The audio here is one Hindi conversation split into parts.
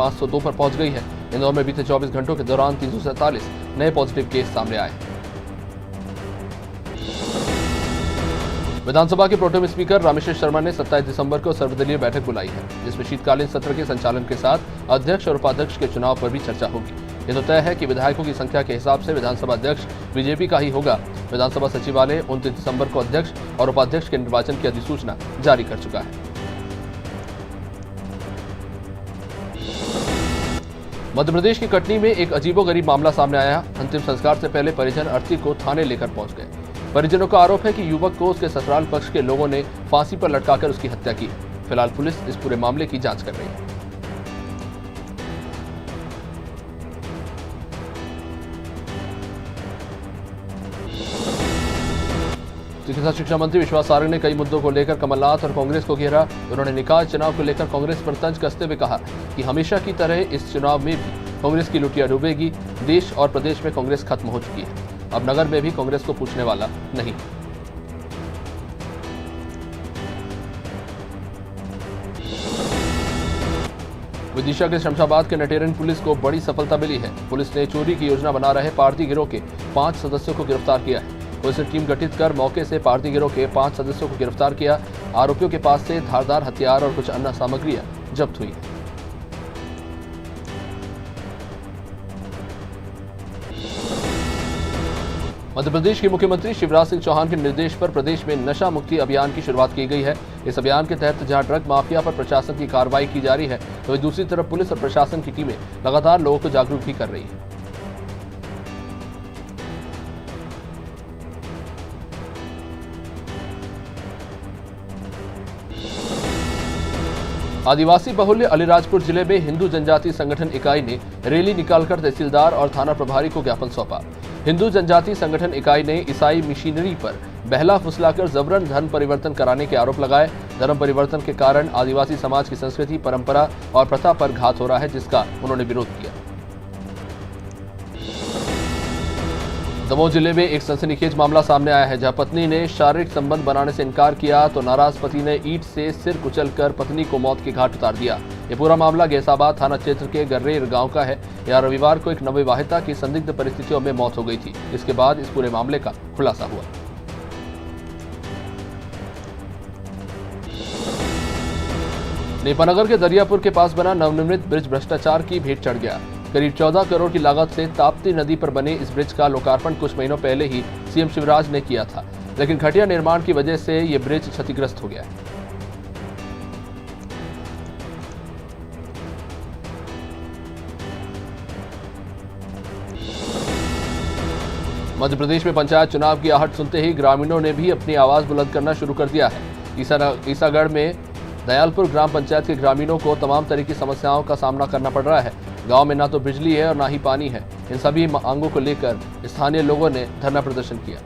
502 पर पहुंच गई है। इंदौर में बीते 24 घंटों के दौरान 347 नए पॉजिटिव केस सामने आए। विधानसभा के प्रोटेम स्पीकर रामेश्वर शर्मा ने 27 दिसंबर को सर्वदलीय बैठक बुलाई है, जिसमें शीतकालीन सत्र के संचालन के साथ अध्यक्ष और उपाध्यक्ष के चुनाव पर भी चर्चा होगी। ये तो तय है कि विधायकों की संख्या के हिसाब से विधानसभा अध्यक्ष बीजेपी का ही होगा। विधानसभा सचिवालय 29 दिसंबर को अध्यक्ष और उपाध्यक्ष के निर्वाचन की अधिसूचना जारी कर चुका है। मध्य प्रदेश के कटनी में एक अजीबोगरीब मामला सामने आया। अंतिम संस्कार से पहले परिजन अर्थी को थाने लेकर पहुंच गए। परिजनों का आरोप है कि युवक को उसके ससुराल पक्ष के लोगों ने फांसी पर लटकाकर उसकी हत्या की है। फिलहाल पुलिस इस पूरे मामले की जांच कर रही है। चिकित्सा शिक्षा मंत्री विश्वास सारंग ने कई मुद्दों को लेकर कमलनाथ और कांग्रेस को घेरा। उन्होंने निकाय चुनाव को लेकर कांग्रेस पर तंज कसते हुए कहा कि हमेशा की तरह इस चुनाव में भी कांग्रेस की लुटिया डूबेगी। देश और प्रदेश में कांग्रेस खत्म हो चुकी है। अब नगर में भी कांग्रेस को पूछने वाला नहीं। विदिशा के शमशाबाद के नटेरन पुलिस को बड़ी सफलता मिली है। पुलिस ने चोरी की योजना बना रहे पारधी गिरोह के 5 सदस्यों को गिरफ्तार किया है। पुलिस ने टीम गठित कर मौके से पारधी गिरोह के 5 सदस्यों को गिरफ्तार किया। आरोपियों के पास से धारदार हथियार और कुछ अन्य सामग्रियां जब्त हुई है। मध्य प्रदेश के मुख्यमंत्री शिवराज सिंह चौहान के निर्देश पर प्रदेश में नशा मुक्ति अभियान की शुरुआत की गई है। इस अभियान के तहत जहां ड्रग माफिया पर प्रशासन की कार्रवाई की जा रही है, तो वहीं दूसरी तरफ पुलिस और प्रशासन की टीमें लगातार लोगों को जागरूक भी कर रही है। आदिवासी बहुल्य अलीराजपुर जिले में हिंदू जनजाति संगठन इकाई ने रैली निकालकर तहसीलदार और थाना प्रभारी को ज्ञापन सौंपा। हिंदू जनजाति संगठन इकाई ने ईसाई मिशनरी पर बहला फुसलाकर जबरन धर्म परिवर्तन कराने के आरोप लगाए। धर्म परिवर्तन के कारण आदिवासी समाज की संस्कृति, परंपरा और प्रथा पर घात हो रहा है, जिसका उन्होंने विरोध किया। दमोह जिले में एक सनसनीखेज मामला सामने आया है, जहां पत्नी ने शारीरिक संबंध बनाने से इनकार किया तो नाराज पति ने ईंट से सिर कुचलकर पत्नी को मौत के घाट उतार दिया। ये पूरा मामला गैसाबाद थाना क्षेत्र के गर्रेर गांव का है। यहां रविवार को एक नवविवाहिता की संदिग्ध परिस्थितियों में मौत हो गई थी। इसके बाद इस पूरे मामले का खुलासा हुआ। नेपानगर के दरियापुर के पास बना नवनिर्मित ब्रिज भ्रष्टाचार की भेंट चढ़ गया। करीब 14 करोड़ की लागत से ताप्ती नदी पर बने इस ब्रिज का लोकार्पण कुछ महीनों पहले ही सीएम शिवराज ने किया था, लेकिन घटिया निर्माण की वजह से ये ब्रिज क्षतिग्रस्त हो गया। मध्य प्रदेश में पंचायत चुनाव की आहट सुनते ही ग्रामीणों ने भी अपनी आवाज बुलंद करना शुरू कर दिया है। ईसागढ़ में दयालपुर ग्राम पंचायत के ग्रामीणों को तमाम तरह की समस्याओं का सामना करना पड़ रहा है। गांव में ना तो बिजली है और ना ही पानी है। इन सभी मांगों को लेकर स्थानीय लोगों ने धरना प्रदर्शन किया।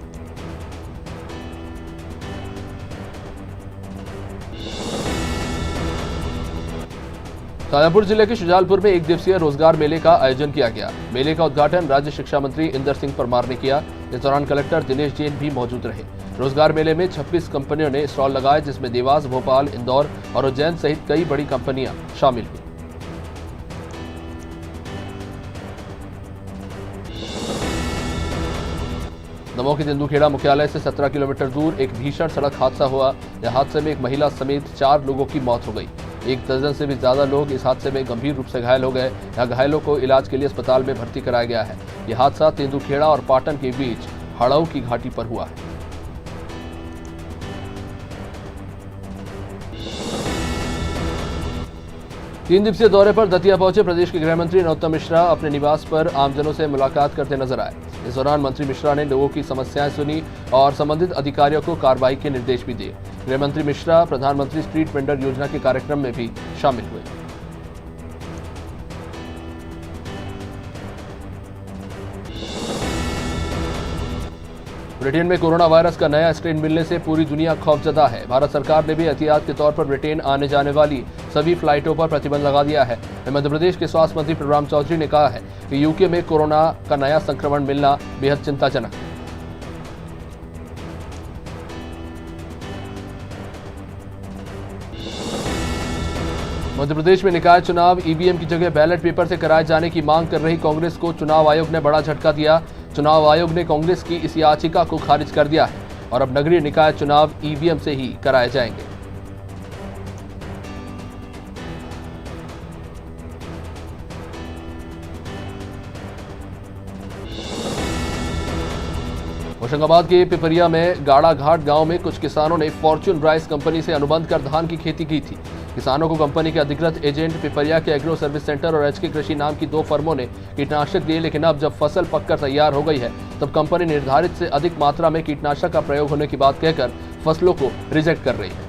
शाजापुर जिले के शुजालपुर में एक दिवसीय रोजगार मेले का आयोजन किया गया। मेले का उद्घाटन राज्य शिक्षा मंत्री इंदर सिंह परमार ने किया। इस दौरान कलेक्टर दिनेश जैन भी मौजूद रहे। रोजगार मेले में 26 कंपनियों ने स्टॉल लगाए, जिसमें देवास, भोपाल, इंदौर और उज्जैन सहित कई बड़ी कंपनियां शामिल हुई। दमोह के तेंदुखेड़ा मुख्यालय से 17 किलोमीटर दूर एक भीषण सड़क हादसा हुआ। यह हादसे में एक महिला समेत 4 लोगों की मौत हो गई। एक दर्जन से भी ज्यादा लोग इस हादसे में गंभीर रूप से घायल हो गए। यहाँ घायलों को इलाज के लिए अस्पताल में भर्ती कराया गया है। यह हादसा तेंदुखेड़ा और पाटन के बीच हड़ाऊ की घाटी पर हुआ है। 3 दिवसीय दौरे पर दतिया पहुंचे प्रदेश के गृह मंत्री नरोत्तम मिश्रा अपने निवास पर आमजनों से मुलाकात करते नजर आए। इस दौरान मंत्री मिश्रा ने लोगों की समस्याएं सुनी और संबंधित अधिकारियों को कार्रवाई के निर्देश भी दिए। गृह मंत्री मिश्रा प्रधानमंत्री स्ट्रीट वेंडर योजना के कार्यक्रम में भी शामिल हुए। ब्रिटेन में कोरोना वायरस का नया स्ट्रेन मिलने से पूरी दुनिया खौफजदा है। भारत सरकार ने भी एहतियात के तौर पर ब्रिटेन आने जाने वाली सभी फ्लाइटों पर प्रतिबंध लगा दिया है। मध्य प्रदेश के स्वास्थ्य मंत्री प्रभुराम चौधरी ने कहा है कि यूके में कोरोना का नया संक्रमण मिलना बेहद चिंताजनक है। मध्य प्रदेश में निकाय चुनाव ईवीएम की जगह बैलेट पेपर से कराए जाने की मांग कर रही कांग्रेस को चुनाव आयोग ने बड़ा झटका दिया। चुनाव आयोग ने कांग्रेस की इस याचिका को खारिज कर दिया है और अब नगरीय निकाय चुनाव ईवीएम से ही कराए जाएंगे। होशंगाबाद के पिपरिया में गाड़ा घाट गांव में कुछ किसानों ने फॉर्च्यून राइस कंपनी से अनुबंध कर धान की खेती की थी। किसानों को कंपनी के अधिकृत एजेंट पिपरिया के एग्रो सर्विस सेंटर और एचके कृषि नाम की 2 फर्मों ने कीटनाशक दिए, लेकिन अब जब फसल पककर तैयार हो गई है तब कंपनी निर्धारित से अधिक मात्रा में कीटनाशक का प्रयोग होने की बात कहकर फसलों को रिजेक्ट कर रही है।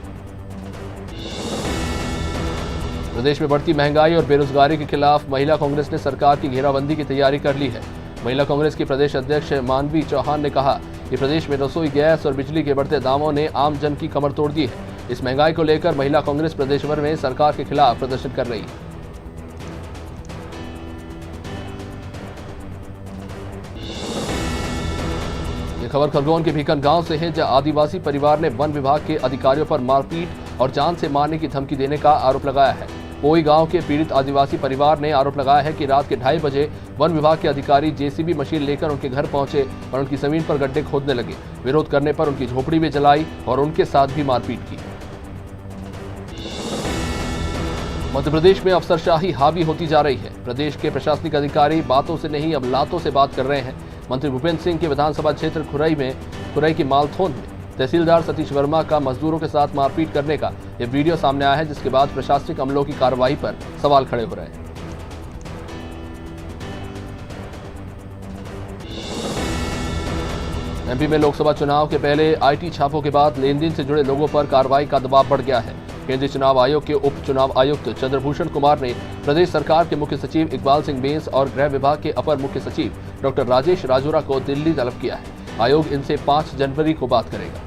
प्रदेश में बढ़ती महंगाई और बेरोजगारी के खिलाफ महिला कांग्रेस ने सरकार की घेराबंदी की तैयारी कर ली है। महिला कांग्रेस की प्रदेश अध्यक्ष मानवी चौहान ने कहा कि प्रदेश में रसोई गैस और बिजली के बढ़ते दामों ने आम जन की कमर तोड़ दी है। इस महंगाई को लेकर महिला कांग्रेस प्रदेश भर में सरकार के खिलाफ प्रदर्शन कर रही है। ये खबर खरगोन के भीकन गांव से है, जहां आदिवासी परिवार ने वन विभाग के अधिकारियों पर मारपीट और जान से मारने की धमकी देने का आरोप लगाया है। पोई गांव के पीड़ित आदिवासी परिवार ने आरोप लगाया है कि रात के 2:30 बजे वन विभाग के अधिकारी जेसीबी मशीन लेकर उनके घर पहुंचे और उनकी जमीन पर गड्ढे खोदने लगे। विरोध करने पर उनकी झोपड़ी भी जलाई और उनके साथ भी मारपीट की। मध्य प्रदेश में अफसरशाही हावी होती जा रही है। प्रदेश के प्रशासनिक अधिकारी बातों से नहीं अब लातों से बात कर रहे हैं। मंत्री भूपेंद्र सिंह के विधानसभा क्षेत्र खुरई की मालथोन में तहसीलदार सतीश वर्मा का मजदूरों के साथ मारपीट करने का यह वीडियो सामने आया है, जिसके बाद प्रशासनिक अमलों की कार्रवाई पर सवाल खड़े हो रहे हैं। एमपी में लोकसभा चुनाव के पहले आईटी छापों के बाद लेनदेन से जुड़े लोगों पर कार्रवाई का दबाव बढ़ गया है। केंद्रीय चुनाव आयोग के उप चुनाव आयुक्त चंद्रभूषण कुमार ने प्रदेश सरकार के मुख्य सचिव इकबाल सिंह बेंस और गृह विभाग के अपर मुख्य सचिव डॉक्टर राजेश राजोरा को दिल्ली तलब किया है। आयोग इनसे 5 जनवरी को बात करेगा।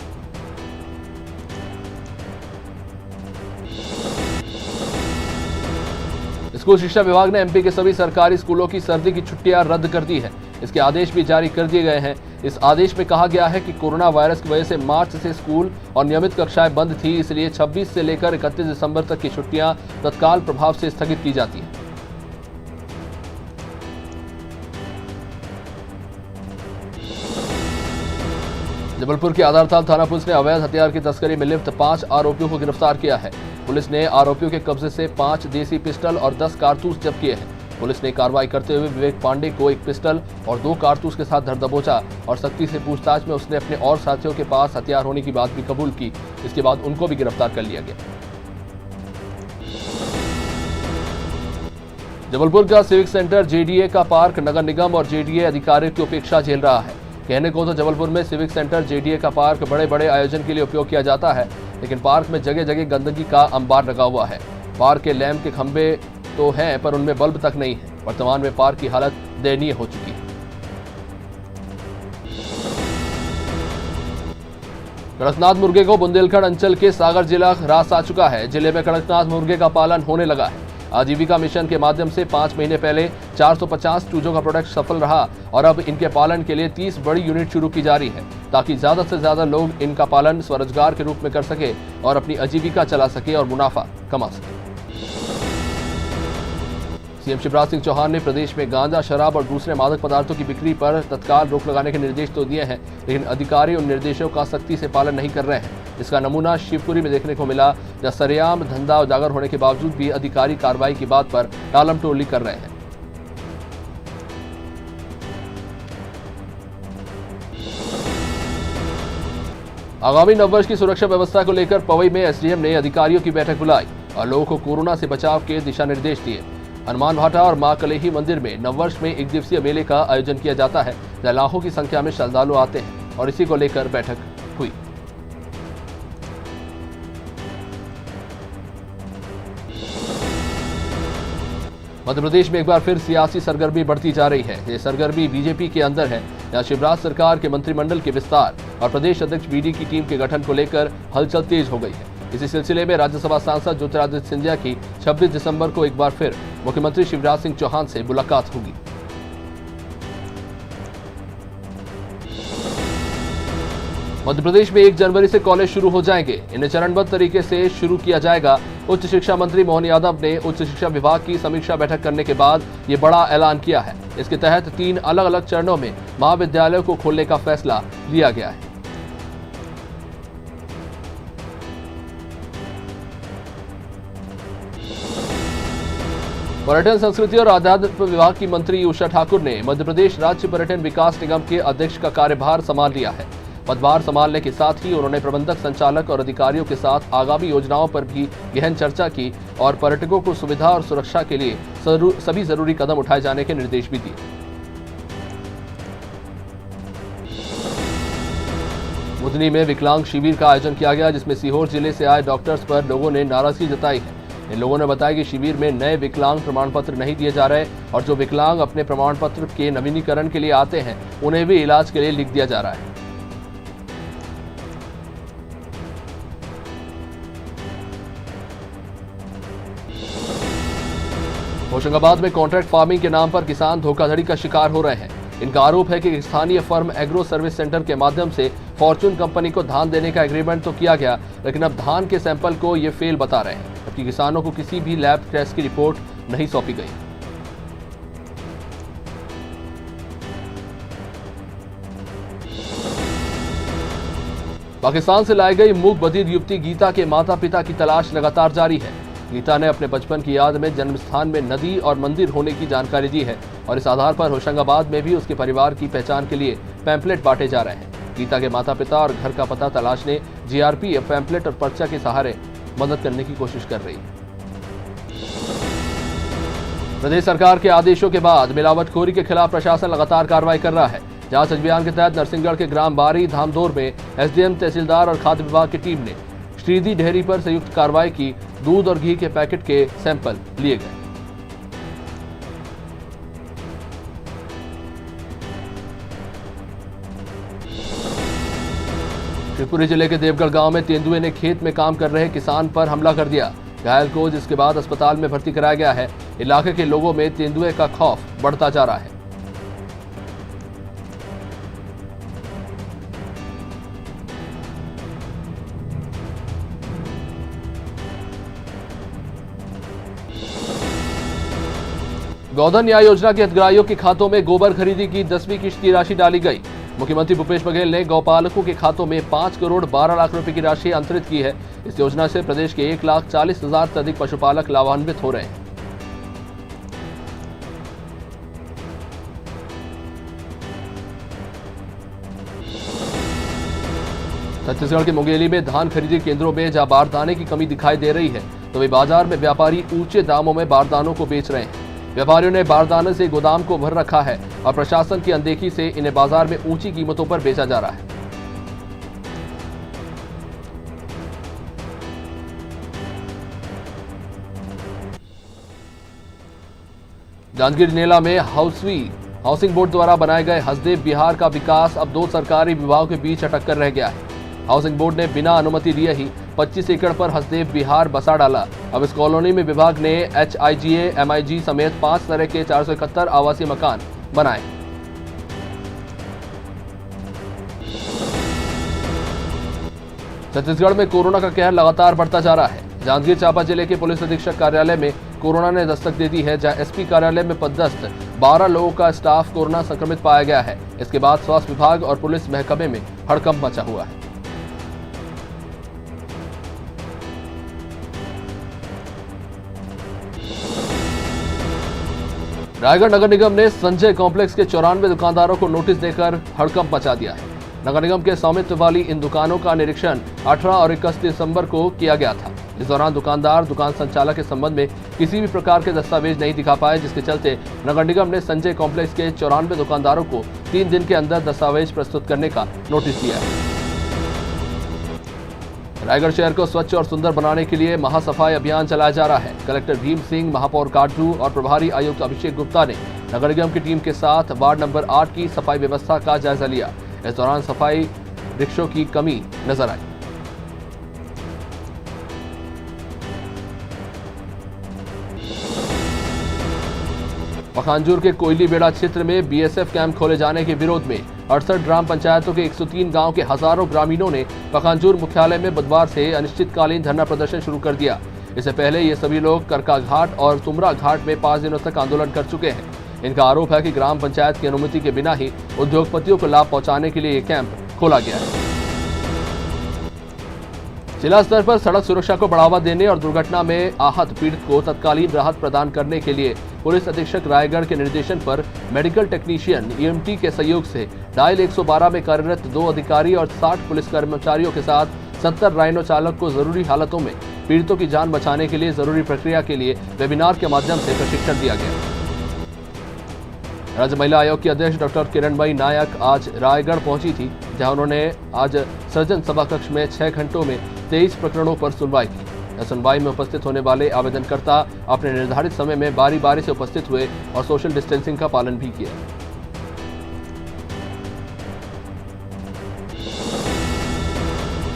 स्कूल शिक्षा विभाग ने एमपी के सभी सरकारी स्कूलों की सर्दी की छुट्टियां रद्द कर दी है। इसके आदेश भी जारी कर दिए गए हैं। इस आदेश में कहा गया है कि कोरोना वायरस की वजह से मार्च से स्कूल और नियमित कक्षाएं बंद थी, इसलिए 26 से लेकर 31 दिसंबर तक की छुट्टियां तत्काल प्रभाव से स्थगित की जाती हैं। जबलपुर के आधारताल थाना पुलिस ने अवैध हथियार की तस्करी में लिप्त 5 आरोपियों को गिरफ्तार किया है। पुलिस ने आरोपियों के कब्जे से 5 देसी पिस्टल और 10 कारतूस जब्त किए हैं। पुलिस ने कार्रवाई करते हुए विवेक पांडे को 1 पिस्टल और 2 कारतूस के साथ धर दबोचा और सख्ती से पूछताछ में उसने अपने और साथियों के पास हथियार होने की बात भी कबूल की। इसके बाद उनको भी गिरफ्तार कर लिया गया। जबलपुर का सिविक सेंटर जेडीए का पार्क नगर निगम और जेडीए अधिकारियों की उपेक्षा झेल रहा है। कहने को तो जबलपुर में सिविक सेंटर जेडीए का पार्क बड़े बड़े आयोजन के लिए उपयोग किया जाता है, लेकिन पार्क में जगह जगह गंदगी का अंबार लगा हुआ है। पार्क के लैंप के खंभे तो हैं, पर उनमें बल्ब तक नहीं है। वर्तमान में पार्क की हालत दयनीय हो चुकी है। कड़कनाथ मुर्गे को बुंदेलखंड अंचल के सागर जिला रास आ चुका है। जिले में कड़कनाथ मुर्गे का पालन होने लगा है। आजीविका मिशन के माध्यम से 5 महीने पहले 450 चूजों का प्रोडक्ट सफल रहा और अब इनके पालन के लिए 30 बड़ी यूनिट शुरू की जा रही है, ताकि ज्यादा से ज्यादा लोग इनका पालन स्वरोजगार के रूप में कर सके और अपनी आजीविका चला सके और मुनाफा कमा सके। सीएम शिवराज सिंह चौहान ने प्रदेश में गांजा, शराब और दूसरे मादक पदार्थों की बिक्री पर तत्काल रोक लगाने के निर्देश तो दिए हैं, लेकिन अधिकारी उन निर्देशों का सख्ती से पालन नहीं कर रहे हैं। इसका नमूना शिवपुरी में देखने को मिला, जहां सरेआम धंधा उजागर होने के बावजूद भी अधिकारी कार्रवाई की बात पर टालम टोली कर रहे हैं। आगामी नववर्ष की सुरक्षा व्यवस्था को लेकर पवई में एसडीएम ने अधिकारियों की बैठक बुलाई और लोगों को कोरोना से बचाव के दिशा निर्देश दिए। हनुमान भाटा और मां कलेही मंदिर में नववर्ष में 1 दिवसीय मेले का आयोजन किया जाता है, जहां लाखों की संख्या में श्रद्धालु आते हैं और इसी को लेकर बैठक हुई। मध्य प्रदेश में एक बार फिर सियासी सरगर्मी बढ़ती जा रही है। ये सरगर्मी बीजेपी के अंदर है, जहां शिवराज सरकार के मंत्रिमंडल के विस्तार और प्रदेश अध्यक्ष बीडी की टीम के गठन को लेकर हलचल तेज हो गई है। इसी सिलसिले में राज्यसभा सांसद ज्योतिरादित्य सिंधिया की 26 दिसंबर को एक बार फिर मुख्यमंत्री शिवराज सिंह चौहान से मुलाकात होगी। मध्य प्रदेश में 1 जनवरी से कॉलेज शुरू हो जाएंगे। इन्हें चरणबद्ध तरीके से शुरू किया जाएगा। उच्च शिक्षा मंत्री मोहन यादव ने उच्च शिक्षा विभाग की समीक्षा बैठक करने के बाद ये बड़ा ऐलान किया है। इसके तहत 3 अलग अलग चरणों में महाविद्यालयों को खोलने का फैसला लिया गया है। पर्यटन, संस्कृति और आध्यात्म विभाग की मंत्री उषा ठाकुर ने मध्य प्रदेश राज्य पर्यटन विकास निगम के अध्यक्ष का कार्यभार संभाल लिया है। पदभार संभालने के साथ ही उन्होंने प्रबंधक, संचालक और अधिकारियों के साथ आगामी योजनाओं पर भी गहन चर्चा की और पर्यटकों को सुविधा और सुरक्षा के लिए सभी जरूरी कदम उठाए जाने के निर्देश भी दिए। बुधनी में विकलांग शिविर का आयोजन किया गया, जिसमें सीहोर जिले से आए डॉक्टर्स पर लोगों ने नाराजगी जताई है। इन लोगों ने बताया कि शिविर में नए विकलांग प्रमाण पत्र नहीं दिए जा रहे और जो विकलांग अपने प्रमाण पत्र के नवीनीकरण के लिए आते हैं उन्हें भी इलाज के लिए लिख दिया जा रहा है। होशंगाबाद में कॉन्ट्रैक्ट फार्मिंग के नाम पर किसान धोखाधड़ी का शिकार हो रहे हैं। इनका आरोप है कि स्थानीय फर्म एग्रो सर्विस सेंटर के माध्यम से फॉर्च्यून कंपनी को धान देने का एग्रीमेंट तो किया गया, लेकिन अब धान के सैंपल को ये फेल बता रहे हैं, जबकि किसानों को किसी भी लैब टेस्ट की रिपोर्ट नहीं सौंपी गई। पाकिस्तान से लाई गई मूक बधिर युवती गीता के माता पिता की तलाश लगातार जारी है। गीता ने अपने बचपन की याद में जन्मस्थान में नदी और मंदिर होने की जानकारी दी है और इस आधार पर होशंगाबाद में भी उसके परिवार की पहचान के लिए पैम्पलेट बांटे जा रहे हैं। गीता के माता पिता और घर का पता तलाशने जीआरपी पैम्पलेट और पर्चा के सहारे मदद करने की कोशिश कर रही है। प्रदेश सरकार के आदेशों के बाद मिलावटखोरी के खिलाफ प्रशासन लगातार कार्रवाई कर रहा है। जांच अभियान के तहत नरसिंहगढ़ के ग्राम बारी धामदौर में एसडीएम, तहसीलदार और खाद्य विभाग की टीम ने श्रीदी डेयरी पर संयुक्त कार्रवाई की। दूध और घी के पैकेट के सैंपल लिए गए। शिवपुरी जिले के देवगढ़ गांव में तेंदुए ने खेत में काम कर रहे किसान पर हमला कर दिया। घायल को जिसके बाद अस्पताल में भर्ती कराया गया है। इलाके के लोगों में तेंदुए का खौफ बढ़ता जा रहा है। गोधन न्याय योजना के हितग्राहियों के खातों में गोबर खरीदी की 10वीं किश्त की राशि डाली गई। मुख्यमंत्री भूपेश बघेल ने गौपालकों के खातों में 5 करोड़ 12 लाख रुपए की राशि अंतरित की है। इस योजना से प्रदेश के 1,40,000 से अधिक पशुपालक लाभान्वित हो रहे हैं। छत्तीसगढ़ के मुंगेली में धान खरीदी केंद्रों में जहां बारदाने की कमी दिखाई दे रही है, तो वही बाजार में व्यापारी ऊंचे दामों में बारदानों को बेच रहे हैं। व्यापारियों ने बारदाने से गोदाम को भर रखा है और प्रशासन की अनदेखी से इन्हें बाजार में ऊंची कीमतों पर बेचा जा रहा है। जांजगीर नेला में हाउसिंग बोर्ड द्वारा बनाए गए हसदेव विहार का विकास अब 2 सरकारी विभागों के बीच अटक कर रह गया है। हाउसिंग बोर्ड ने बिना अनुमति लिए ही 25 एकड़ पर हसदेव विहार बसा डाला। अब इस कॉलोनी में विभाग ने HIGA, MIG समेत 5 तरह के 471 आवासीय मकान बनाए। छत्तीसगढ़ में कोरोना का कहर लगातार बढ़ता जा रहा है। जांजगीर चांपा जिले के पुलिस अधीक्षक कार्यालय में कोरोना ने दस्तक दे दी है, जहां SP कार्यालय में पदस्थ 12 लोगों का स्टाफ कोरोना संक्रमित पाया गया है। इसके बाद स्वास्थ्य विभाग और पुलिस महकमे में हड़कंप मचा हुआ है। रायगढ़ नगर निगम ने संजय कॉम्प्लेक्स के 94 दुकानदारों को नोटिस देकर हड़कंप मचा दिया है। नगर निगम के स्वामित्व वाली इन दुकानों का निरीक्षण 18 और 21 दिसंबर को किया गया था। इस दौरान दुकानदार दुकान संचालक के संबंध में किसी भी प्रकार के दस्तावेज नहीं दिखा पाए, जिसके चलते नगर निगम ने संजय कॉम्प्लेक्स के 94 दुकानदारों को 3 दिन के अंदर दस्तावेज प्रस्तुत करने का नोटिस दिया है। रायगढ़ शहर को स्वच्छ और सुंदर बनाने के लिए महासफाई अभियान चलाया जा रहा है। कलेक्टर भीम सिंह, महापौर काटजू और प्रभारी आयुक्त अभिषेक गुप्ता ने नगर निगम की टीम के साथ वार्ड नंबर 8 की सफाई व्यवस्था का जायजा लिया। इस दौरान सफाई रिक्शों की कमी नजर आई। पखांजूर के कोयली बेड़ा क्षेत्र में बीएसएफ कैंप खोले जाने के विरोध में 68 ग्राम पंचायतों के 103 गांव के हजारों ग्रामीणों ने पखांजूर मुख्यालय में बुधवार से अनिश्चितकालीन धरना प्रदर्शन शुरू कर दिया। इससे पहले ये सभी लोग करका घाट और तुमरा घाट में 5 दिनों तक आंदोलन कर चुके हैं। इनका आरोप है कि ग्राम पंचायत की अनुमति के बिना ही उद्योगपतियों को लाभ पहुंचाने के लिए ये कैंप खोला गया है। जिला स्तर पर सड़क सुरक्षा को बढ़ावा देने और दुर्घटना में आहत पीड़ित को तत्कालीन राहत प्रदान करने के लिए पुलिस अधीक्षक रायगढ़ के निर्देशन पर मेडिकल टेक्नीशियन ईएमटी के सहयोग से डायल 112 में कार्यरत 2 अधिकारी और 60 पुलिस कर्मचारियों के साथ 70 राइनो चालक को जरूरी हालतों में पीड़ितों की जान बचाने के लिए जरूरी प्रक्रिया के लिए वेबिनार के माध्यम से प्रशिक्षण दिया गया। राज्य महिला आयोग की अध्यक्ष डॉक्टर किरणमयी नायक आज रायगढ़ पहुंची थी, जहां उन्होंने आज सृजन सभा कक्ष में 6 घंटों में 23 प्रकरणों पर सुनवाई की। सुनवाई में उपस्थित होने वाले आवेदनकर्ता अपने निर्धारित समय में बारी बारी से उपस्थित हुए और सोशल डिस्टेंसिंग का पालन भी किया।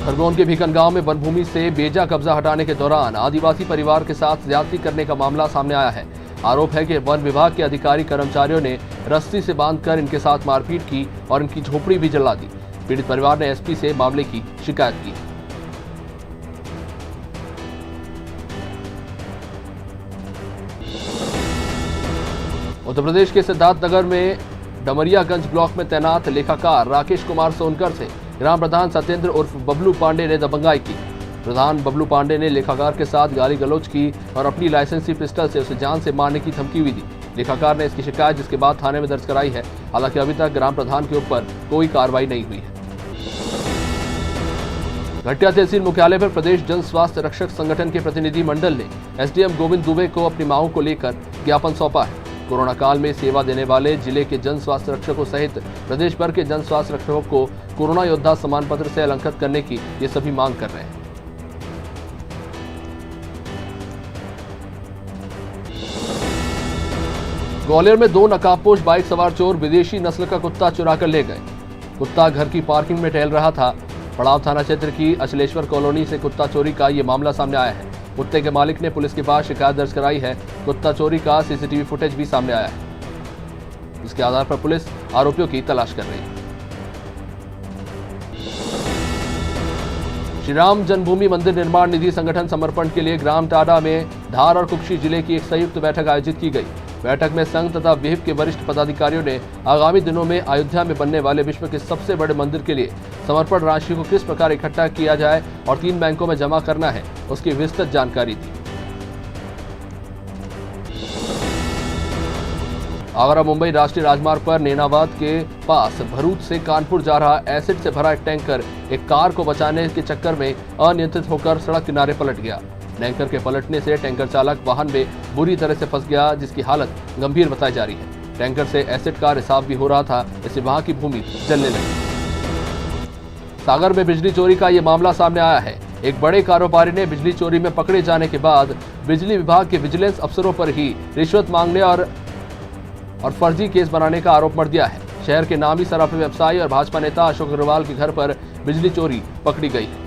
खरगोन के भीकन गांव में वन भूमि से बेजा कब्जा हटाने के दौरान आदिवासी परिवार के साथ ज्यादती करने का मामला सामने आया है। आरोप है कि वन विभाग के अधिकारी कर्मचारियों ने रस्सी से बांधकर इनके साथ मारपीट की और इनकी झोपड़ी भी जला दी। पीड़ित परिवार ने एसपी से मामले की शिकायत की। उत्तर प्रदेश के सिद्धार्थनगर में डमरियागंज ब्लॉक में तैनात लेखाकार राकेश कुमार सोनकर से ग्राम प्रधान सत्येंद्र उर्फ बबलू पांडे ने दबंगाई की। प्रधान बबलू पांडे ने लेखाकार के साथ गाली गलौज की और अपनी लाइसेंसी पिस्टल से उसे जान से मारने की धमकी भी दी। लेखाकार ने इसकी शिकायत जिसके बाद थाने में दर्ज कराई है। हालांकि अभी तक ग्राम प्रधान के ऊपर कोई कार्रवाई नहीं हुई है। घटिया तहसील मुख्यालय पर प्रदेश जन स्वास्थ्य रक्षक संगठन के प्रतिनिधि मंडल ने एसडीएम गोविंद दुबे को अपनी मांगों को लेकर ज्ञापन सौंपा है। कोरोना काल में सेवा देने वाले जिले के जन स्वास्थ्य रक्षकों सहित प्रदेश भर के जन स्वास्थ्य रक्षकों को कोरोना योद्धा सम्मान पत्र से अलंकृत करने की ये सभी मांग कर रहे हैं। ग्वालियर में 2 नकाबपोश बाइक सवार चोर विदेशी नस्ल का कुत्ता चुरा कर ले गए। कुत्ता घर की पार्किंग में टहल रहा था। पड़ाव थाना क्षेत्र की अचलेश्वर कॉलोनी से कुत्ता चोरी का ये मामला सामने आया है। कुत्ते के मालिक ने पुलिस के पास शिकायत दर्ज कराई है। कुत्ता चोरी का सीसीटीवी फुटेज भी सामने आया है। इसके आधार पर पुलिस आरोपियों की तलाश कर रही है। श्री राम जन्मभूमि मंदिर निर्माण निधि संगठन समर्पण के लिए ग्राम टाडा में धार और कुक्षी जिले की एक संयुक्त बैठक आयोजित की गई। बैठक में संघ तथा विहिप के वरिष्ठ पदाधिकारियों ने आगामी दिनों में अयोध्या में बनने वाले विश्व के सबसे बड़े मंदिर के लिए समर्पण राशि को किस प्रकार इकट्ठा किया जाए और 3 बैंकों में जमा करना है, उसकी विस्तृत जानकारी दी। आगरा मुंबई राष्ट्रीय राजमार्ग पर नेनाबाद के पास भरूच से कानपुर जा रहा एसिड से भरा एक टैंकर एक कार को बचाने के चक्कर में अनियंत्रित होकर सड़क किनारे पलट गया। टैंकर के पलटने से टैंकर चालक वाहन में बुरी तरह से फंस गया, जिसकी हालत गंभीर बताई जा रही है। टैंकर से एसिड का रिसाव भी हो रहा था, इससे वहां की भूमि जलने लगी। सागर में बिजली चोरी का ये मामला सामने आया है। एक बड़े कारोबारी ने बिजली चोरी में पकड़े जाने के बाद बिजली विभाग के विजिलेंस अफसरों पर ही रिश्वत मांगने और फर्जी केस बनाने का आरोप मढ़ दिया है। शहर के नामी सराफा व्यवसायी और भाजपा नेता अशोक अग्रवाल के घर पर बिजली चोरी पकड़ी गई है।